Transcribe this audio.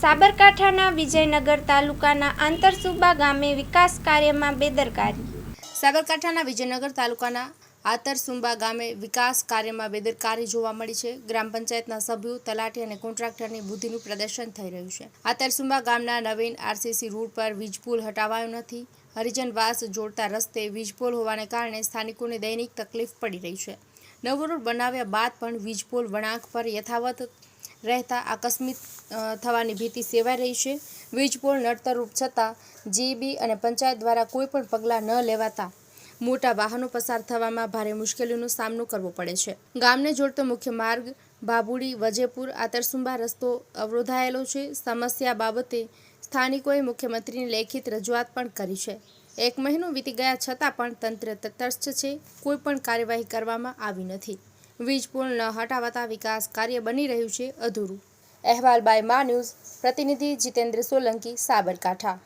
સાબરકાંઠાના વિજયનગર તાલુકાના આંતરસુબા ગામે વિકાસ કાર્યમાં બેદરકારી। સાબરકાંઠાના વિજયનગર તાલુકાના આંતરસુબા ગામે વિકાસ કાર્યમાં બેદરકારી જોવા મળી છે। ગ્રામ પંચાયતના સભ્યો, તલાટી અને કોન્ટ્રાક્ટરની બુદ્ધિનું પ્રદર્શન થઈ રહ્યું છે। આંતરસુબા ગામના નવીન આરસીસી રોડ પર વીજપોલ હટાવાયો નથી। હરિજનવાસ જોડતા રસ્તે વીજપોલ હોવાને કારણે સ્થાનિકોને દૈનિક તકલીફ પડી રહી છે। નવો રોડ બનાવ્યા બાદ પણ વીજપોલ વળાંક પર યથાવત રહેતા આકસ્મિક થવાની ભીતિ સેવાઈ રહી છે। વીજપોલ નડતરરૂપ છતાં જીબી અને પંચાયત દ્વારા કોઈ પણ પગલાં ન લેવાતા મોટા વાહનો પસાર થવામાં ભારે મુશ્કેલીનો સામનો કરવો પડે છે। ગામને જોડતો મુખ્ય માર્ગ ભાભુડી વજેપુર આંતરસુબા રસ્તો અવરોધાયેલો છે। સમસ્યા બાબતે સ્થાનિકોએ મુખ્યમંત્રીને લેખિત રજૂઆત પણ કરી છે। 1 મહિનો વીતી ગયા છતાં પણ તંત્ર તટસ્થ છે, કોઈ પણ કાર્યવાહી કરવામાં આવી નથી। વીજપોલ ન હટાવાતા વિકાસ કાર્ય બની રહ્યું છે અધૂરું। અહેવાલ બાય મા ન્યૂઝ, પ્રતિનિધિ જીતેન્દ્ર સોલંકી, સાબરકાંઠા।